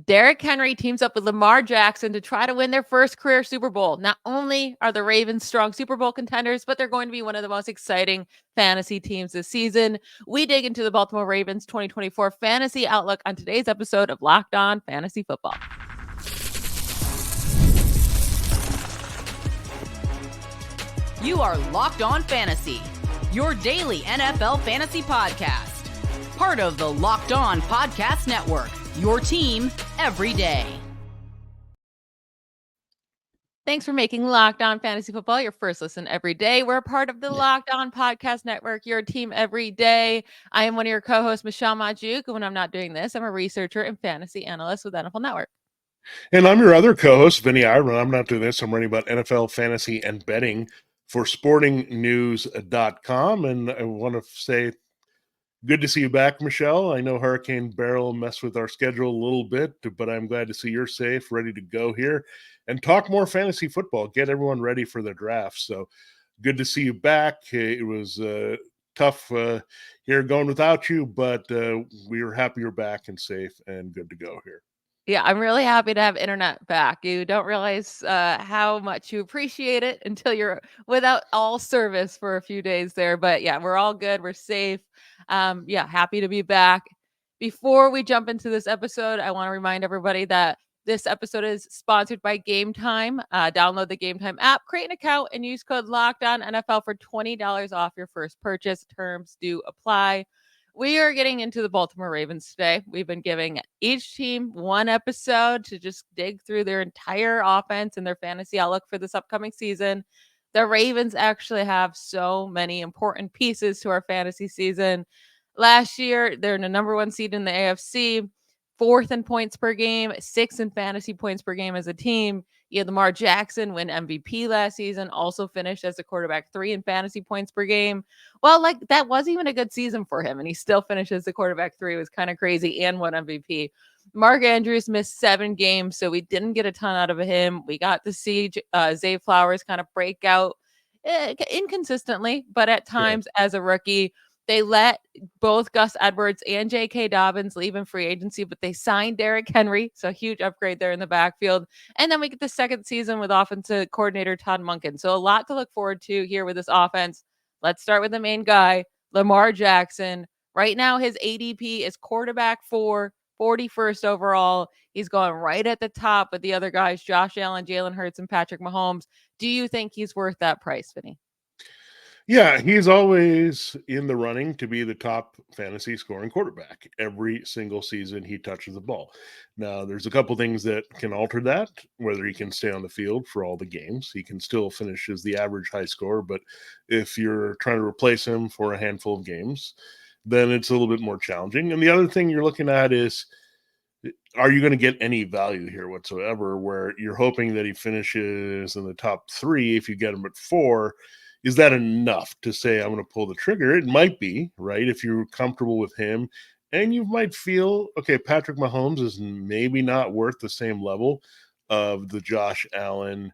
Derrick Henry teams up with Lamar Jackson to try to win their first career Super Bowl. Not only are the Ravens strong Super Bowl contenders, but they're going to be one of the most exciting fantasy teams this season. We dig into the Baltimore Ravens 2024 fantasy outlook on today's episode of Locked On Fantasy Football. You are Locked On Fantasy, your daily NFL fantasy podcast. Part of the Locked On Podcast Network, your team every day. Thanks for making Locked On Fantasy Football your first listen every day. We're a part of the Locked On Podcast Network, your team every day. I am one of your co-hosts, Michelle Magdziuk, and when I'm not doing this, I'm a researcher and fantasy analyst with NFL Network. And I'm your other co-host, Vinnie Iyer. When I'm not doing this, I'm writing about NFL fantasy and betting for sportingnews.com. And I want to say good to see you back, Michelle. I know Hurricane Beryl messed with our schedule a little bit, but I'm glad to see you're safe, ready to go here and talk more fantasy football, get everyone ready for the draft. So good to see you back. It was tough here going without you, but we were happy you're back and safe and good to go here. Yeah, I'm really happy to have internet back. You don't realize how much you appreciate it until you're without all service for a few days there. But yeah, we're all good. We're safe. Yeah, happy to be back. Before we jump into this episode, I want to remind everybody that this episode is sponsored by Game Time. Download the Game Time app, create an account, and use code LOCKEDONNFL for $20 off your first purchase. Terms do apply. We are getting into the Baltimore Ravens today. We've been giving each team one episode to just dig through their entire offense and their fantasy outlook for this upcoming season. The Ravens actually have so many important pieces to our fantasy season. Last year, they're in the number one seed in the AFC, fourth in points per game, sixth in fantasy points per game as a team. You had Lamar Jackson win MVP last season, also finished as a quarterback 3 in fantasy points per game. Well, like that wasn't even a good season for him, and he still finishes the quarterback 3. It was kind of crazy and won MVP. Mark Andrews missed 7 games, so we didn't get a ton out of him. We got to see Zay Flowers kind of break out inconsistently, but at times as a rookie. They let both Gus Edwards and J.K. Dobbins leave in free agency, but they signed Derrick Henry, so huge upgrade there in the backfield. And then we get the second season with offensive coordinator Todd Monken. So a lot to look forward to here with this offense. Let's start with the main guy, Lamar Jackson. Right now, his ADP is quarterback 4, 41st overall. He's going right at the top with the other guys, Josh Allen, Jalen Hurts, and Patrick Mahomes. Do you think he's worth that price, Vinny? Yeah, he's always in the running to be the top fantasy scoring quarterback. Every single season he touches the ball. Now, there's a couple things that can alter that, whether he can stay on the field for all the games. He can still finish as the average high scorer, but if you're trying to replace him for a handful of games, then it's a little bit more challenging. And the other thing you're looking at is, are you going to get any value here whatsoever, where you're hoping that he finishes in the top 3 if you get him at 4? Is that enough to say I'm going to pull the trigger? It might be, right? If you're comfortable with him and you might feel, okay, Patrick Mahomes is maybe not worth the same level of the Josh Allen,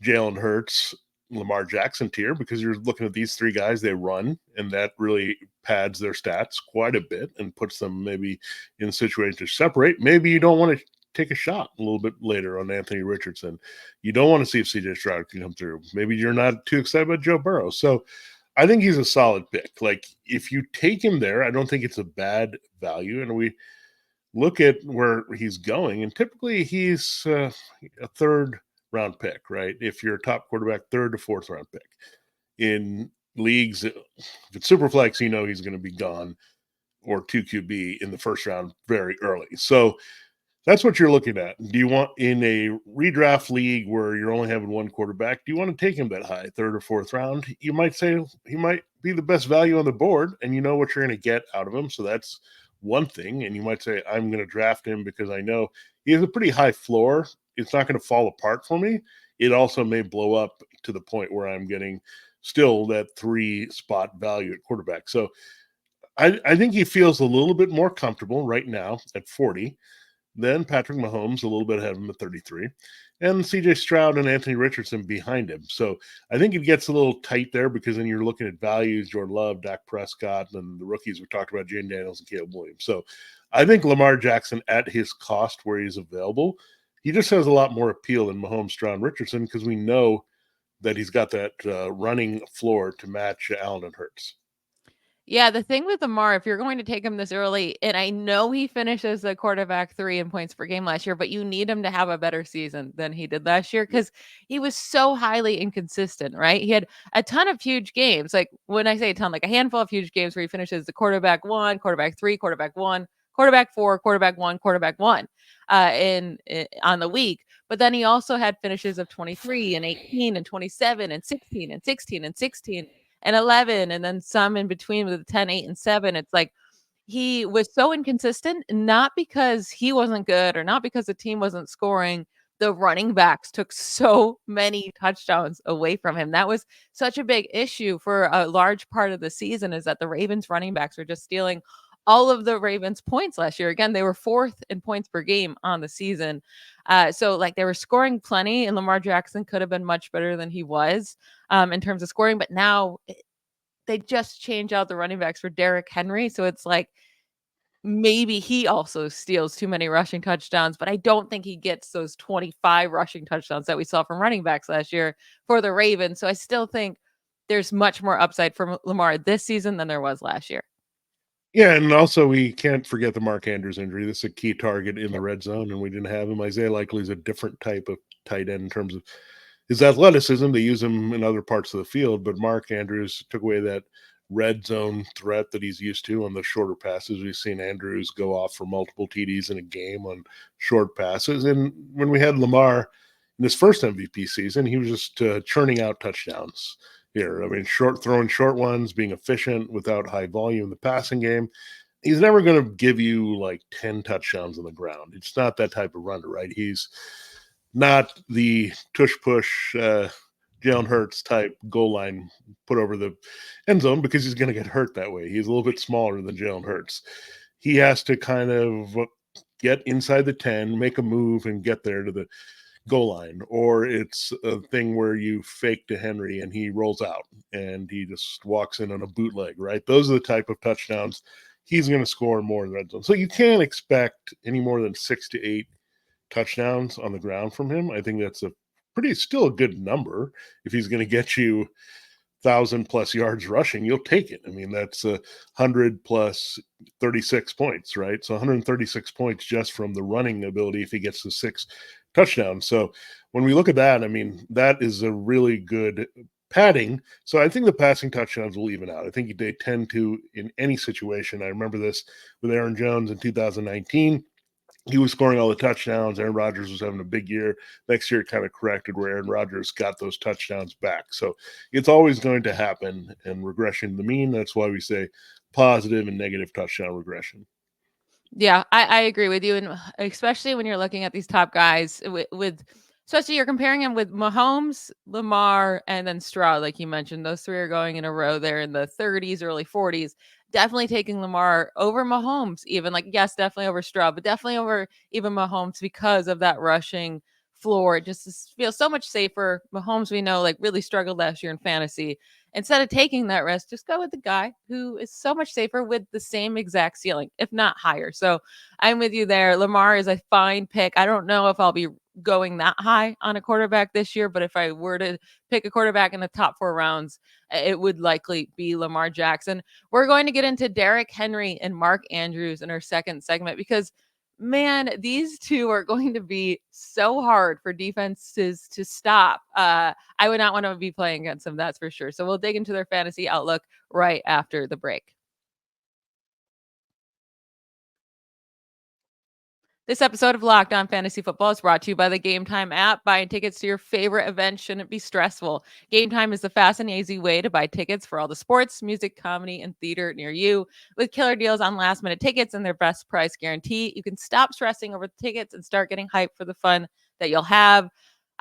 Jalen Hurts, Lamar Jackson tier, because you're looking at these 3 guys, they run, and that really pads their stats quite a bit and puts them maybe in a situation to separate. Maybe you don't want to take a shot a little bit later on Anthony Richardson. You don't want to see if CJ Stroud can come through. Maybe you're not too excited about Joe Burrow. So I think he's a solid pick. Like, if you take him there, I don't think it's a bad value. And we look at where he's going, and typically he's a 3rd round pick, right? If you're a top quarterback, 3rd to 4th round pick. In leagues, if it's Superflex, you know he's going to be gone, or 2 QB in the 1st round very early. So that's what you're looking at. Do you want, in a redraft league where you're only having 1 quarterback, do you want to take him that high, 3rd or 4th round? You might say he might be the best value on the board, and you know what you're going to get out of him. So that's one thing. And you might say, I'm going to draft him because I know he has a pretty high floor. It's not going to fall apart for me. It also may blow up to the point where I'm getting still that 3 spot value at quarterback. So I think he feels a little bit more comfortable right now at 40. Then Patrick Mahomes, a little bit ahead of him at 33, and CJ Stroud and Anthony Richardson behind him. So I think it gets a little tight there, because then you're looking at values, Jordan Love, Dak Prescott, and the rookies we talked about, Jane Daniels and Caleb Williams. So I think Lamar Jackson at his cost where he's available, he just has a lot more appeal than Mahomes, Stroud, Richardson because we know that he's got that running floor to match Allen and Hurts. Yeah, the thing with Lamar, if you're going to take him this early, and I know he finishes the quarterback 3 in points per game last year, but you need him to have a better season than he did last year because he was so highly inconsistent, right? He had a ton of huge games. Like when I say a ton, like a handful of huge games where he finishes the quarterback 1, quarterback 3, quarterback 1, quarterback 4, quarterback 1, quarterback 1 on the week. But then he also had finishes of 23 and 18 and 27 and 16 and 16 and 16 and 11 and then some in between with 10, 8, and 7. It's like he was so inconsistent, not because he wasn't good or not because the team wasn't scoring. The running backs took so many touchdowns away from him. That was such a big issue for a large part of the season is that the Ravens running backs were just stealing all of the Ravens points last year. Again, they were 4th in points per game on the season. So like they were scoring plenty and Lamar Jackson could have been much better than he was in terms of scoring. But now they just change out the running backs for Derrick Henry. So it's like maybe he also steals too many rushing touchdowns, but I don't think he gets those 25 rushing touchdowns that we saw from running backs last year for the Ravens. So I still think there's much more upside for Lamar this season than there was last year. Yeah, and also we can't forget the Mark Andrews injury. This is a key target in the Yep. red zone, and we didn't have him. Isaiah Likely is a different type of tight end in terms of his athleticism. They use him in other parts of the field, but Mark Andrews took away that red zone threat that he's used to on the shorter passes. We've seen Andrews go off for multiple TDs in a game on short passes. And when we had Lamar in his first MVP season, he was just churning out touchdowns here. I mean, throwing short ones, being efficient without high volume in the passing game. He's never going to give you like 10 touchdowns on the ground. It's not that type of runner, right? He's not the tush push Jalen Hurts type goal line put over the end zone because he's going to get hurt that way. He's a little bit smaller than Jalen Hurts. He has to kind of get inside the 10, make a move, and get there to the goal line. Or it's a thing where you fake to Henry and he rolls out and he just walks in on a bootleg, right? Those are the type of touchdowns he's going to score more in the red zone. So you can't expect any more than 6 to 8 touchdowns on the ground from him. I think that's still a good number. If he's going to get you 1,000+ yards rushing, you'll take it. I mean, that's 100 plus 36 points, right? So 136 points just from the running ability if he gets to 6 touchdowns. So when we look at that, I mean, that is a really good padding. So I think the passing touchdowns will even out. I think they tend to in any situation. I remember this with Aaron Jones in 2019. He was scoring all the touchdowns. Aaron Rodgers was having a big year. Next year, it kind of corrected where Aaron Rodgers got those touchdowns back. So it's always going to happen in regression to the mean. That's why we say positive and negative touchdown regression. Yeah, I agree with you. And especially when you're looking at these top guys with especially you're comparing him with Mahomes, Lamar, and then Stroud, like you mentioned. Those 3 are going in a row there in the 30s, early 40s. Definitely taking Lamar over Mahomes, even like, yes, definitely over Stroud, but definitely over even Mahomes because of that rushing floor. It just feels so much safer. Mahomes, we know, like really struggled last year in fantasy. Instead of taking that risk, just go with the guy who is so much safer with the same exact ceiling, if not higher. So I'm with you there. Lamar is a fine pick. I don't know if I'll be going that high on a quarterback this year, but if I were to pick a quarterback in the top 4 rounds, it would likely be Lamar Jackson. We're going to get into Derrick Henry and Mark Andrews in our second segment because man, these two are going to be so hard for defenses to stop. I would not want to be playing against them, that's for sure. So we'll dig into their fantasy outlook right after the break. This episode of Locked On Fantasy Football is brought to you by the Game Time app. Buying tickets to your favorite event shouldn't be stressful. Game Time is the fast and easy way to buy tickets for all the sports, music, comedy, and theater near you. With killer deals on last-minute tickets and their best price guarantee, you can stop stressing over the tickets and start getting hyped for the fun that you'll have.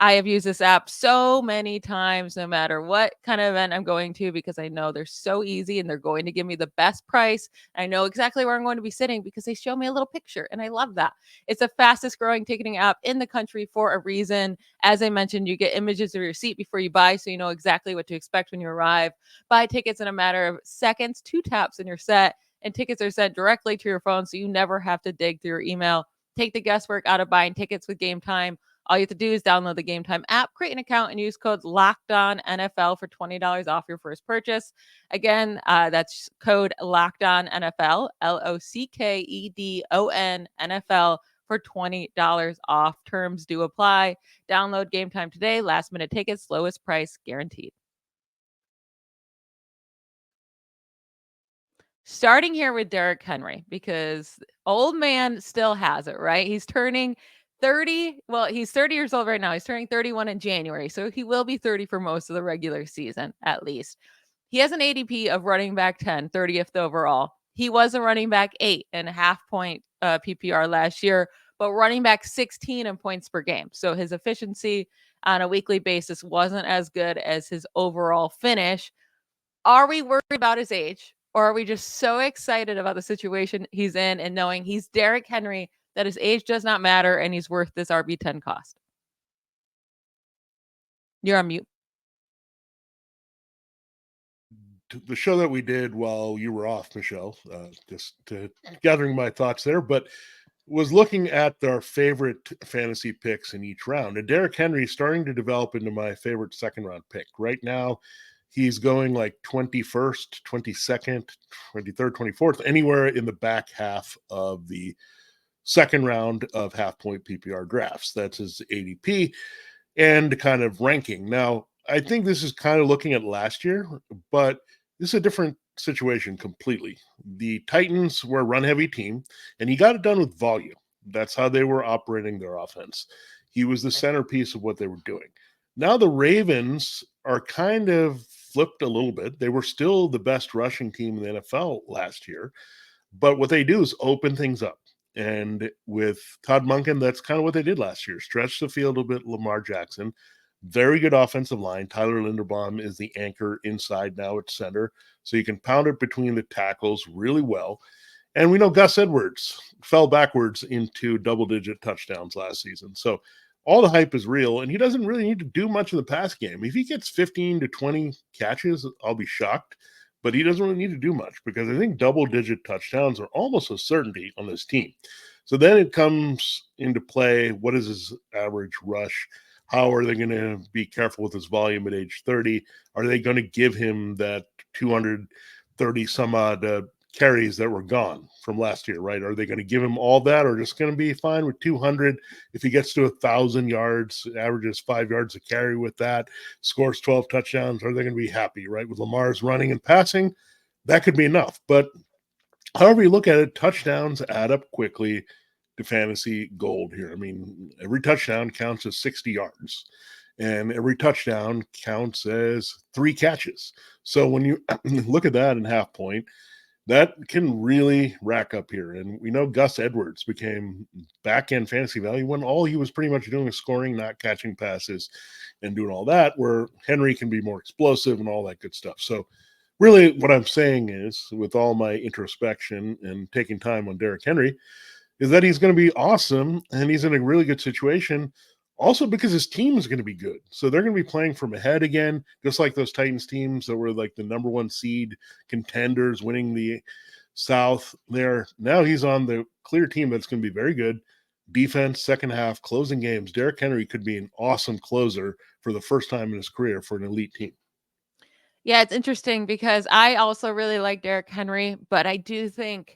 I have used this app so many times, no matter what kind of event I'm going to, because I know they're so easy and they're going to give me the best price. I know exactly where I'm going to be sitting because they show me a little picture, and I love that. It's the fastest growing ticketing app in the country for a reason. As I mentioned, you get images of your seat before you buy, so you know exactly what to expect when you arrive. Buy tickets in a matter of seconds, 2 taps, and you're set. and tickets are sent directly to your phone, so you never have to dig through your email. Take the guesswork out of buying tickets with Game Time. All you have to do is download the Game Time app, create an account, and use code LOCKEDONNFL for $20 off your first purchase. Again, that's code LOCKEDONNFL, LOCKEDON NFL for $20 off. Terms do apply. Download Game Time today. Last minute tickets, lowest price guaranteed. Starting here with Derrick Henry, because old man still has it, right? He's turning 30. Well, he's 30 years old right now. He's turning 31 in January. So he will be 30 for most of the regular season, at least. He has an ADP of running back 10, 30th overall. He was a running back 8.5 point PPR last year, but running back 16 in points per game. So his efficiency on a weekly basis wasn't as good as his overall finish. Are we worried about his age? Or are we just so excited about the situation he's in and knowing he's Derrick Henry that his age does not matter and he's worth this RB10 cost? You're on mute. The show that we did while you were off, Michelle, just gathering my thoughts there, but was looking at our favorite fantasy picks in each round. And Derrick Henry is starting to develop into my favorite second round pick. Right now, he's going like 21st, 22nd, 23rd, 24th, anywhere in the back half of the second round of half point PPR drafts. That's his ADP and kind of ranking. Now, I think this is kind of looking at last year, but this is a different situation completely. The Titans were a run-heavy team, and he got it done with volume. That's how they were operating their offense. He was the centerpiece of what they were doing. Now the Ravens are kind of flipped a little bit. They were still the best rushing team in the NFL last year, but what they do is open things up. And with Todd Monken, that's kind of what they did last year. Stretch the field a bit, Lamar Jackson. Very good offensive line. Tyler Linderbaum is the anchor inside now at center. So you can pound it between the tackles really well. And we know Gus Edwards fell backwards into double-digit touchdowns last season. So all the hype is real, and he doesn't really need to do much in the pass game. If he gets 15 to 20 catches, I'll be shocked. But he doesn't really need to do much because I think double-digit touchdowns are almost a certainty on this team. So then it comes into play, what is his average rush? How are they going to be careful with his volume at age 30? Are they going to give him that 230 some odd carries that were gone from last year, right? Are they going to give him all that or just going to be fine with 200? If he gets to 1,000 yards, averages 5 yards a carry with that, scores 12 touchdowns, are they going to be happy, right? With Lamar's running and passing, that could be enough. But however you look at it, touchdowns add up quickly to fantasy gold here. I mean, every touchdown counts as 60 yards, and every touchdown counts as 3 catches. So when you look at that in half point, that can really rack up here. And we know Gus Edwards became back-end fantasy value when all he was pretty much doing is scoring, not catching passes and doing all that, where Henry can be more explosive and all that good stuff. So really what I'm saying is, with all my introspection and taking time on Derrick Henry, is that he's going to be awesome, and he's in a really good situation, also because his team is going to be good. So they're going to be playing from ahead again, just like those Titans teams that were like the number 1 seed contenders winning the South there. Now he's on the clear team that's going to be very good. Defense, second half, closing games. Derrick Henry could be an awesome closer for the first time in his career for an elite team. Yeah, it's interesting because I also really like Derrick Henry, but I do think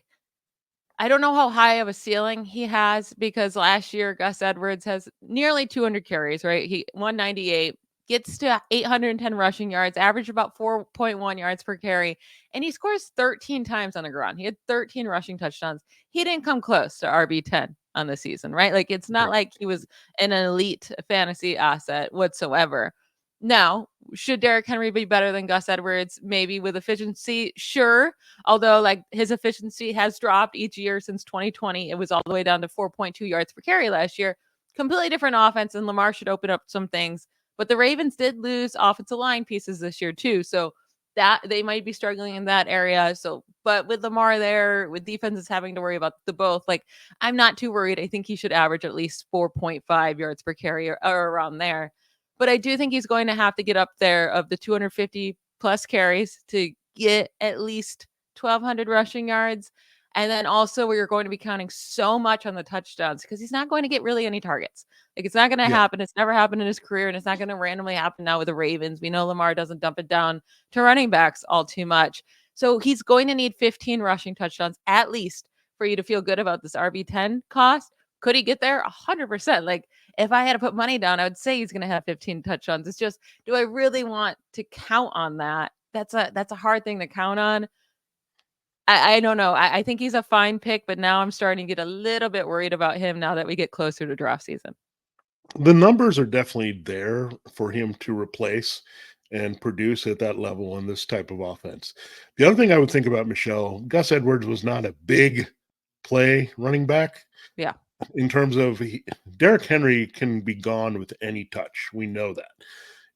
I don't know how high of a ceiling he has because last year Gus Edwards has nearly 200 carries, right? He 198, gets to 810 rushing yards, average about 4.1 yards per carry, and he scores 13 times on the ground. He had 13 rushing touchdowns. He didn't come close to RB10 on the season, right? Like it's not like he was an elite fantasy asset whatsoever. Now, should Derrick Henry be better than Gus Edwards? Maybe with efficiency, sure. Although, like his efficiency has dropped each year since 2020. It was all the way down to 4.2 yards per carry last year. Completely different offense, and Lamar should open up some things. But the Ravens did lose offensive line pieces this year too, so that they might be struggling in that area. So, but with Lamar there, with defenses having to worry about the both, like I'm not too worried. I think he should average at least 4.5 yards per carry or around there. But I do think he's going to have to get up there of the 250 plus carries to get at least 1,200 rushing yards. And then also we are going to be counting so much on the touchdowns because he's not going to get really any targets. Like it's not going to Yeah. happen. It's never happened in his career, and it's not going to randomly happen now with the Ravens. We know Lamar doesn't dump it down to running backs all too much. So he's going to need 15 rushing touchdowns at least for you to feel good about this RB10 cost. Could he get there? 100%. Like if I had to put money down, I would say he's going to have 15 touchdowns. It's just, do I really want to count on that? That's a hard thing to count on. I don't know. I think he's a fine pick, but now I'm starting to get a little bit worried about him now that we get closer to draft season. The numbers are definitely there for him to replace and produce at that level in this type of offense. The other thing I would think about, Michelle, Gus Edwards was not a big play running back. Yeah. In terms of Derrick Henry can be gone with any touch. We know that.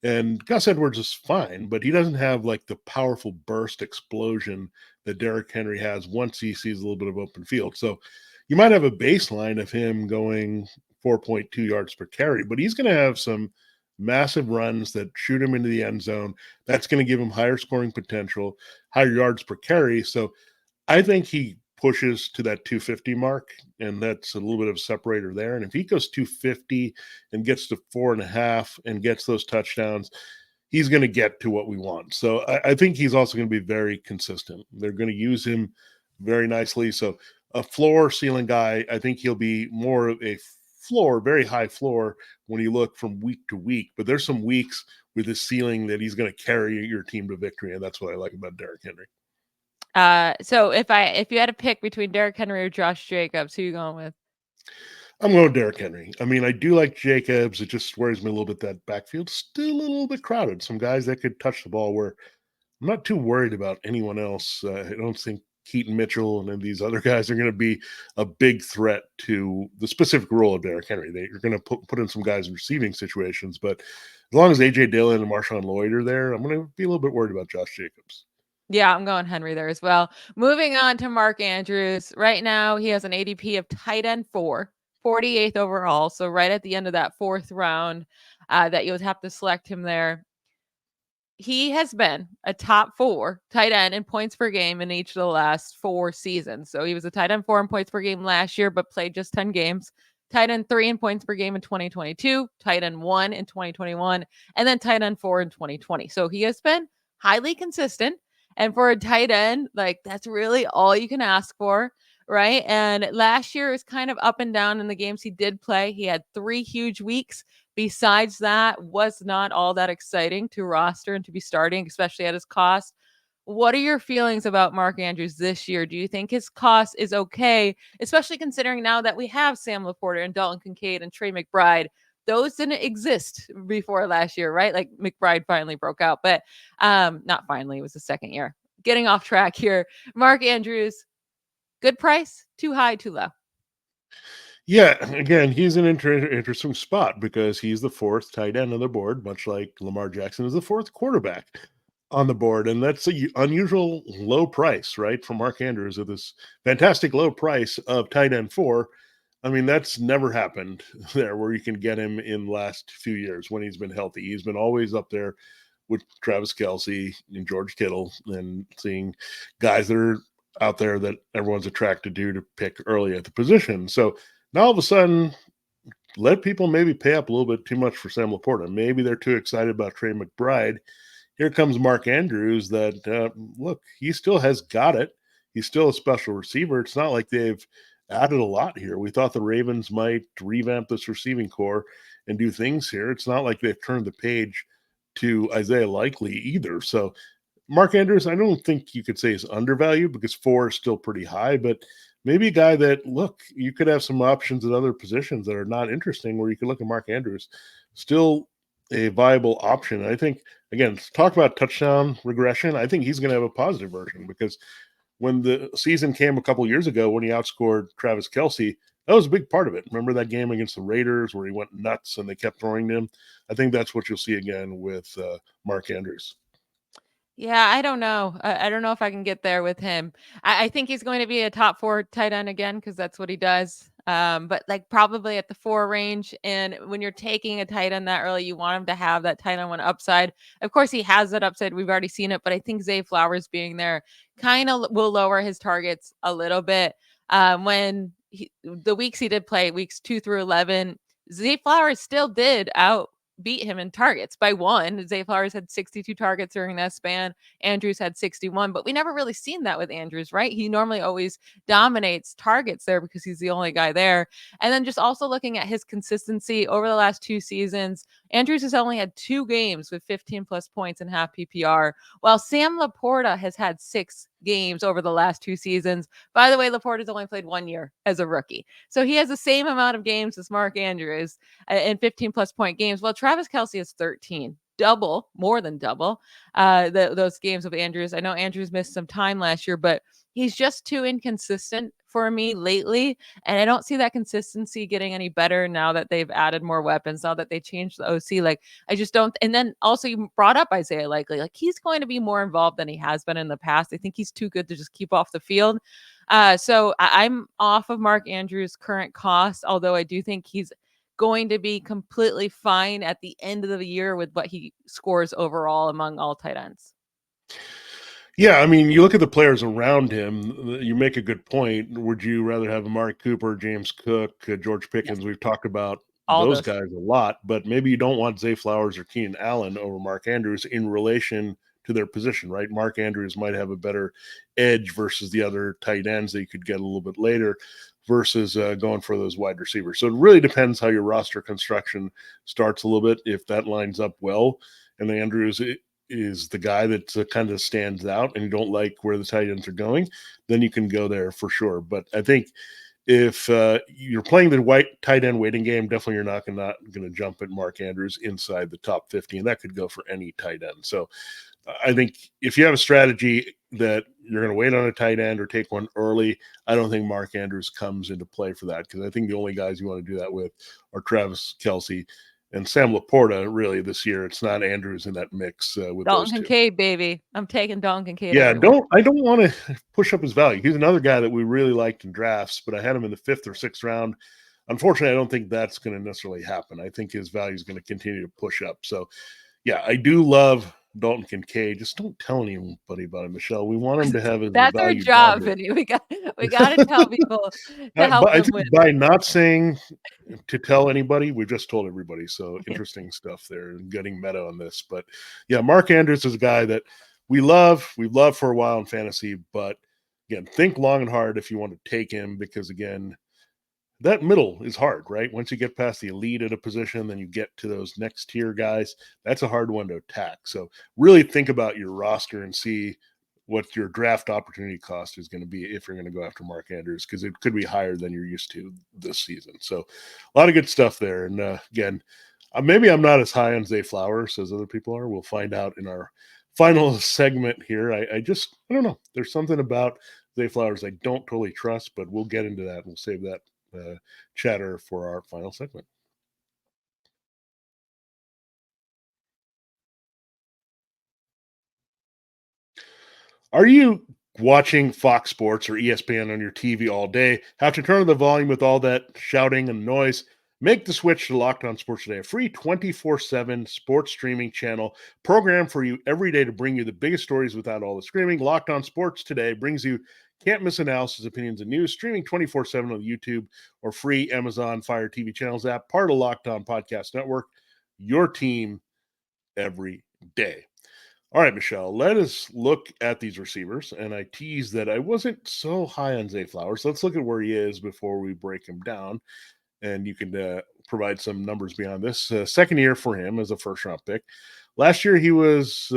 And Gus Edwards is fine, but he doesn't have like the powerful burst explosion that Derrick Henry has once he sees a little bit of open field. So you might have a baseline of him going 4.2 yards per carry, but he's going to have some massive runs that shoot him into the end zone. That's going to give him higher scoring potential, higher yards per carry. So I think he pushes to that 250 mark, and that's a little bit of a separator there. And if he goes 250 and gets to 4.5 and gets those touchdowns, he's going to get to what we want. So I think he's also going to be very consistent. They're going to use him very nicely. So a floor ceiling guy, I think he'll be more of a floor, very high floor when you look from week to week. But there's some weeks with his ceiling that he's going to carry your team to victory, and that's what I like about Derrick Henry. So if you had to pick between Derrick Henry or Josh Jacobs, who are you going with? I'm going with Derrick Henry. I mean, I do like Jacobs. It just worries me a little bit that backfield still a little bit crowded. Some guys that could touch the ball where I'm not too worried about anyone else. I don't think Keaton Mitchell and then these other guys are going to be a big threat to the specific role of Derrick Henry. They're going to put in some guys in receiving situations, but as long as A.J. Dillon and Marshawn Lloyd are there, I'm going to be a little bit worried about Josh Jacobs. Yeah, I'm going Henry there as well. Moving on to Mark Andrews. Right now, he has an ADP of tight end 4, 48th overall. So right at the end of that 4th round, that you would have to select him there. He has been a top 4 tight end in points per game in each of the last 4 seasons. So he was a tight end 4 in points per game last year, but played just 10 games. Tight end 3 in points per game in 2022, tight end 1 in 2021, and then tight end 4 in 2020. So he has been highly consistent. And for a tight end, like that's really all you can ask for, right? And last year was kind of up and down in the games he did play. He had 3 huge weeks. Besides that, was not all that exciting to roster and to be starting, especially at his cost. What are your feelings about Mark Andrews this year? Do you think his cost is okay, especially considering now that we have Sam Laporta and Dalton Kincaid and Trey McBride? Those didn't exist before last year, right? Like McBride finally broke out, but not finally, it was the second year. Getting off track here. Mark Andrews, good price, too high, too low? Yeah, again, he's an interesting spot because he's the 4th tight end on the board, much like Lamar Jackson is the 4th quarterback on the board. And that's an unusual low price, right, for Mark Andrews at this fantastic low price of tight end 4. I mean, that's never happened there where you can get him in the last few years when he's been healthy. He's been always up there with Travis Kelce and George Kittle and seeing guys that are out there that everyone's attracted to pick early at the position. So now all of a sudden, let people maybe pay up a little bit too much for Sam Laporta. Maybe they're too excited about Trey McBride. Here comes Mark Andrews that, look, he still has got it. He's still a special receiver. It's not like they've added a lot here. We thought the Ravens might revamp this receiving core and do things here. It's not like they've turned the page to Isaiah Likely either. So Mark Andrews, I don't think you could say is undervalued because 4 is still pretty high, but maybe a guy that, look, you could have some options at other positions that are not interesting where you could look at Mark Andrews, still a viable option. And I think, again, talk about touchdown regression. I think he's going to have a positive version because when the season came a couple years ago when he outscored Travis Kelce, that was a big part of it. Remember that game against the Raiders where he went nuts and they kept throwing to him? I think that's what you'll see again with Mark Andrews. Yeah, I don't know. I don't know if I can get there with him. I think he's going to be a top 4 tight end again because that's what he does. but like probably at the 4 range. And when you're taking a tight end that early, you want him to have that tight end one upside. Of course, he has that upside. We've already seen it, but I think Zay Flowers being there kind of will lower his targets a little bit. The weeks he did play, weeks 2 through 11, Zay Flowers still did beat him in targets by 1. Zay Flowers had 62 targets during that span. Andrews had 61, but we never really seen that with Andrews, right? He normally always dominates targets there because he's the only guy there. And then just also looking at his consistency over the last 2 seasons, Andrews has only had 2 games with 15 plus points in half PPR, while Sam Laporta has had 6 games over the last 2 seasons. By the way, Laporta's only played 1 year as a rookie. So he has the same amount of games as Mark Andrews in 15 plus point games. Well, Travis Kelce has 13, more than double those games of Andrews. I know Andrews missed some time last year, but he's just too inconsistent for me lately. And I don't see that consistency getting any better now that they've added more weapons, now that they changed the OC. Like, I just don't. And then also, you brought up Isaiah Likely. Like, he's going to be more involved than he has been in the past. I think he's too good to just keep off the field. So I'm off of Mark Andrews' current cost, although I do think he's going to be completely fine at the end of the year with what he scores overall among all tight ends. Yeah, I mean, you look at the players around him, you make a good point. Would you rather have Amari Cooper, James Cook, George Pickens? Yes. We've talked about those guys a lot, but maybe you don't want Zay Flowers or Keenan Allen over Mark Andrews in relation to their position, right? Mark Andrews might have a better edge versus the other tight ends that you could get a little bit later versus going for those wide receivers. So it really depends how your roster construction starts a little bit. If that lines up well and Andrews is the guy that kind of stands out and you don't like where the tight ends are going, then you can go there for sure. But I think if you're playing the white tight end waiting game, definitely you're not going to jump at Mark Andrews inside the top 50, and that could go for any tight end. So I think if you have a strategy that you're going to wait on a tight end or take one early, I don't think Mark Andrews comes into play for that, because I think the only guys you want to do that with are Travis Kelce and Sam Laporta. Really, this year it's not Andrews in that mix with Dalton those two. Kincaid, baby. I'm taking Dalton Kincaid. Yeah, I don't want to push up his value. He's another guy that we really liked in drafts, but I had him in the 5th or 6th round. Unfortunately, I don't think that's going to necessarily happen. I think his value is going to continue to push up. So, yeah, I do love Dalton Kincaid. Just don't tell anybody about it, Michelle. We want him to have his That's our job, Vinnie. We got to tell people to help them win. By not saying to tell anybody, we've just told everybody. So interesting stuff there and getting meta on this. But yeah, Mark Andrews is a guy that we've loved for a while in fantasy. But again, think long and hard if you want to take him, because again, that middle is hard, right? Once you get past the elite at a position, then you get to those next tier guys. That's a hard one to attack. So really think about your roster and see what your draft opportunity cost is going to be if you're going to go after Mark Andrews, because it could be higher than you're used to this season. So a lot of good stuff there. And again, maybe I'm not as high on Zay Flowers as other people are. We'll find out in our final segment here. I don't know. There's something about Zay Flowers I don't totally trust, but we'll get into that. We'll save that chatter for our final segment. Are you watching Fox Sports or ESPN on your TV all day? Have to turn on the volume with all that shouting and noise? Make the switch to Locked On Sports Today, a free 24/7 sports streaming channel programmed for you every day to bring you the biggest stories without all the screaming. Locked On Sports Today brings you can't miss analysis, opinions, and news, streaming 24/7 on YouTube or free Amazon Fire TV channels app, part of Locked On Podcast Network, your team every day. All right, Michelle, let us look at these receivers. And I teased that I wasn't so high on Zay Flowers. Let's look at where he is before we break him down. And you can provide some numbers beyond this. Second year for him as a first-round pick. Last year, he was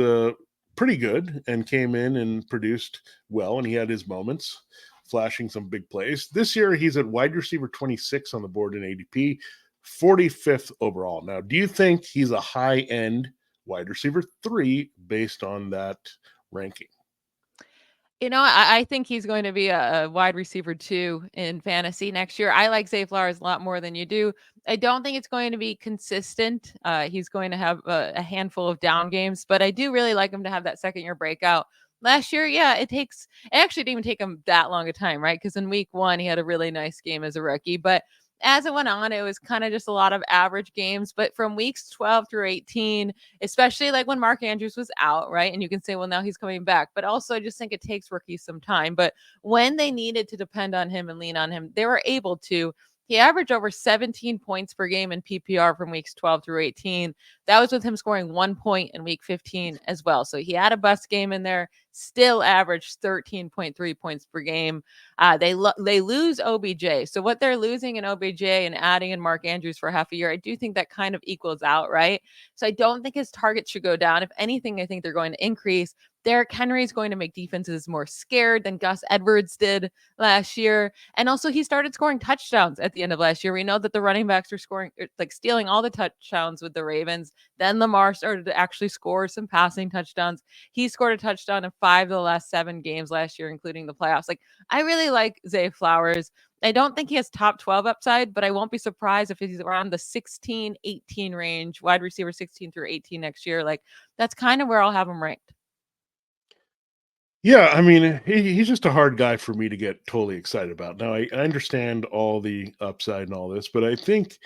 pretty good and came in and produced well, and he had his moments, flashing some big plays. This year, he's at wide receiver 26 on the board in ADP, 45th overall. Now, do you think he's a high-end wide receiver 3 based on that ranking? I think he's going to be a wide receiver 2 in fantasy next year. I like Zay Flowers a lot more than you do. I don't think it's going to be consistent. He's going to have a handful of down games, but I do really like him to have that second year breakout. Last year, yeah, it actually didn't even take him that long a time, right? Because in week 1, he had a really nice game as a rookie. But as it went on, it was kind of just a lot of average games. But from weeks 12 through 18, especially like when Mark Andrews was out, right? And you can say, well, now he's coming back. But also, I just think it takes rookies some time. But when they needed to depend on him and lean on him, they were able to. He averaged over 17 points per game in PPR from weeks 12 through 18. That was with him scoring 1 point in week 15 as well. So he had a bust game in there, still averaged 13.3 points per game. They lose OBJ. So what they're losing in OBJ and adding in Mark Andrews for half a year, I do think that kind of equals out, right? So I don't think his targets should go down. If anything, I think they're going to increase. Derrick Henry is going to make defenses more scared than Gus Edwards did last year. And also, he started scoring touchdowns at the end of last year. We know that the running backs were scoring, like stealing all the touchdowns with the Ravens. Then Lamar started to actually score some passing touchdowns. He scored a touchdown in 5 of the last 7 games last year, including the playoffs. Like, I really like Zay Flowers. I don't think he has top 12 upside, but I won't be surprised if he's around the 16, 18 range, wide receiver 16 through 18 next year. Like, that's kind of where I'll have him ranked. Yeah, I mean, he's just a hard guy for me to get totally excited about. Now, I understand all the upside and all this, but I think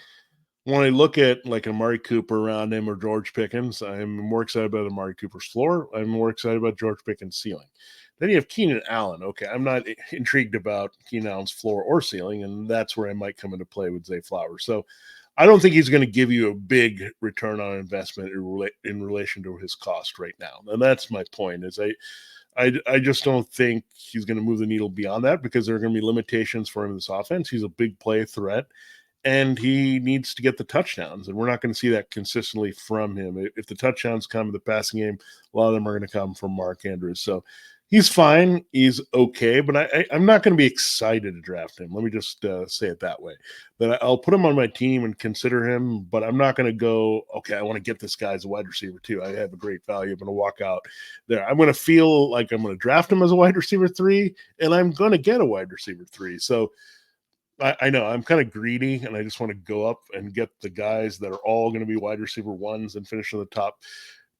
when I look at like Amari Cooper around him or George Pickens, I'm more excited about Amari Cooper's floor. I'm more excited about George Pickens' ceiling. Then you have Keenan Allen. Okay, I'm not intrigued about Keenan Allen's floor or ceiling, and that's where I might come into play with Zay Flowers. So I don't think he's going to give you a big return on investment in relation to his cost right now. And that's my point. I just don't think he's going to move the needle beyond that because there are going to be limitations for him in this offense. He's a big play threat, and he needs to get the touchdowns, and we're not going to see that consistently from him. If the touchdowns come in the passing game, a lot of them are going to come from Mark Andrews. So he's fine. He's okay, but I'm not going to be excited to draft him. Let me just say it that way. But I'll put him on my team and consider him, but I'm not going to go, okay, I want to get this guy as a wide receiver too. I have a great value. I'm going to walk out there. I'm going to feel like I'm going to draft him as a wide receiver 3, and I'm going to get a wide receiver 3. So I know I'm kind of greedy, and I just want to go up and get the guys that are all going to be wide receiver 1s and finish in the top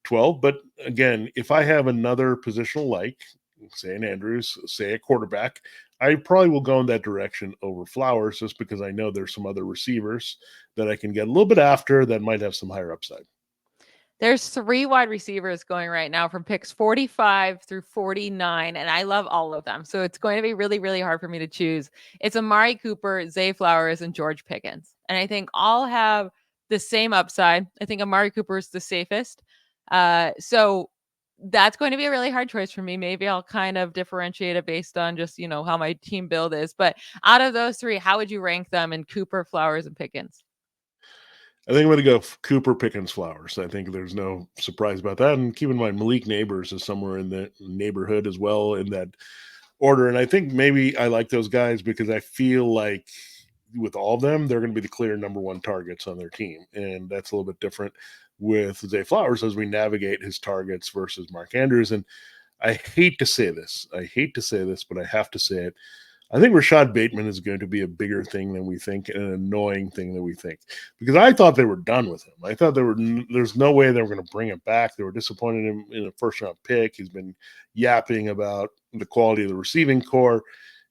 12. But again, if I have another positional like, say an Andrews, say a quarterback, I probably will go in that direction over Flowers just because I know there's some other receivers that I can get a little bit after that might have some higher upside. There's 3 wide receivers going right now from picks 45 through 49, and I love all of them. So it's going to be really, really hard for me to choose. It's Amari Cooper, Zay Flowers, and George Pickens. And I think all have the same upside. I think Amari Cooper is the safest. So that's going to be a really hard choice for me. Maybe I'll kind of differentiate it based on just, how my team build is. But out of those 3, how would you rank them in Cooper, Flowers, and Pickens? I think I'm going to go Cooper, Pickens, Flowers. I think there's no surprise about that. And keep in mind, Malik Neighbors is somewhere in the neighborhood as well in that order. And I think maybe I like those guys because I feel like with all of them, they're going to be the clear number 1 targets on their team. And that's a little bit different with Zay Flowers as we navigate his targets versus Mark Andrews. And I hate to say this, but I have to say it. I think Rashad Bateman is going to be a bigger thing than we think and an annoying thing than we think because I thought they were done with him. I thought there's no way they were going to bring him back. They were disappointed in a first-round pick. He's been yapping about the quality of the receiving core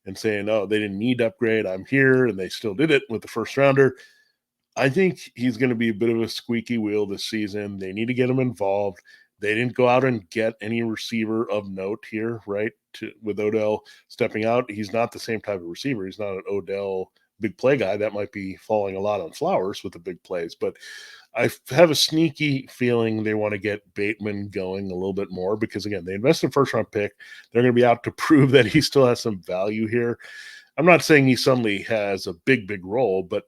and saying, oh, they didn't need to upgrade. I'm here, and they still did it with the first-rounder. I think he's going to be a bit of a squeaky wheel this season. They need to get him involved. They didn't go out and get any receiver of note here, right? With Odell stepping out, he's not the same type of receiver. He's not an Odell big play guy. That might be falling a lot on Flowers with the big plays. But I have a sneaky feeling they want to get Bateman going a little bit more because, again, they invested first-round pick. They're going to be out to prove that he still has some value here. I'm not saying he suddenly has a big, big role, but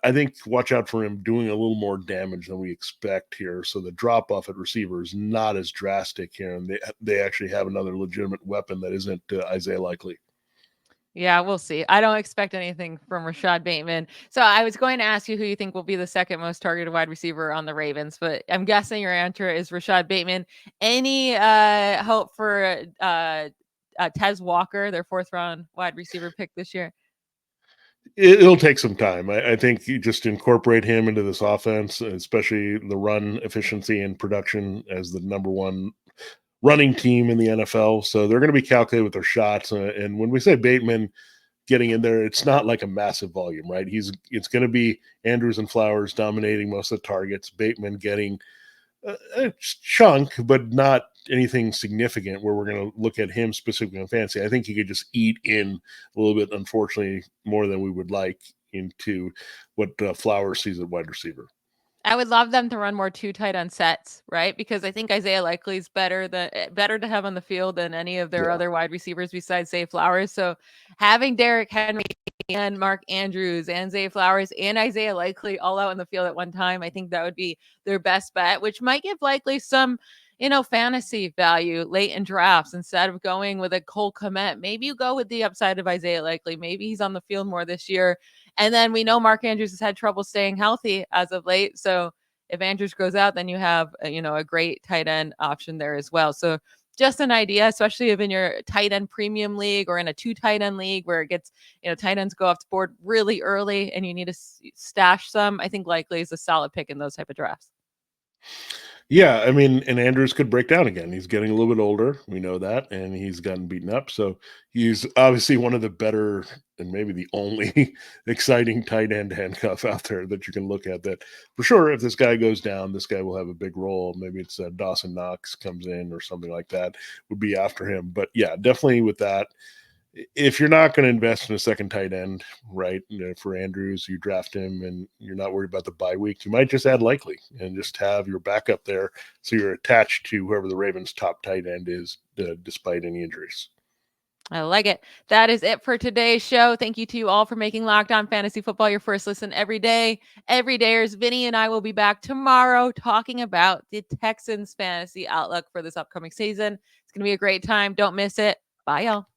I think watch out for him doing a little more damage than we expect here. So the drop off at receiver is not as drastic here, and they actually have another legitimate weapon that isn't Isaiah Likely. Yeah, we'll see. I don't expect anything from Rashad Bateman. So I was going to ask you who you think will be the second most targeted wide receiver on the Ravens, but I'm guessing your answer is Rashad Bateman. Any hope for Tez Walker, their 4th round wide receiver pick this year? It'll take some time. I think you just incorporate him into this offense, especially the run efficiency and production as the number 1 running team in the NFL. So they're going to be calculated with their shots. And when we say Bateman getting in there, it's not like a massive volume, right? It's going to be Andrews and Flowers dominating most of the targets, Bateman getting a chunk, but not anything significant where we're going to look at him specifically on fantasy. I think he could just eat in a little bit, unfortunately, more than we would like into what Flowers sees at wide receiver. I would love them to run more two tight end sets, right? Because I think Isaiah Likely is better to have on the field than any of their other wide receivers besides Zay Flowers. So having Derrick Henry and Mark Andrews and Zay Flowers and Isaiah Likely all out on the field at one time, I think that would be their best bet, which might give Likely some, fantasy value late in drafts instead of going with a Cole Kmet. Maybe you go with the upside of Isaiah Likely. Maybe he's on the field more this year. And then we know Mark Andrews has had trouble staying healthy as of late. So if Andrews goes out, then you have, a great tight end option there as well. So just an idea, especially if in your tight end premium league or in a 2 tight end league where it gets, tight ends go off the board really early and you need to stash some. I think Likely is a solid pick in those type of drafts. Yeah, I mean, and Andrews could break down again. He's getting a little bit older. We know that, and he's gotten beaten up. So he's obviously one of the better and maybe the only exciting tight end handcuff out there that you can look at. That for sure, if this guy goes down, this guy will have a big role. Maybe it's Dawson Knox comes in or something like that would be after him. But yeah, definitely with that. If you're not going to invest in a second tight end, right, for Andrews, you draft him and you're not worried about the bye week, you might just add Likely and just have your backup there so you're attached to whoever the Ravens' top tight end is, despite any injuries. I like it. That is it for today's show. Thank you to you all for making Locked On Fantasy Football your first listen every day. Everydayers, Vinnie and I will be back tomorrow talking about the Texans fantasy outlook for this upcoming season. It's going to be a great time. Don't miss it. Bye, y'all.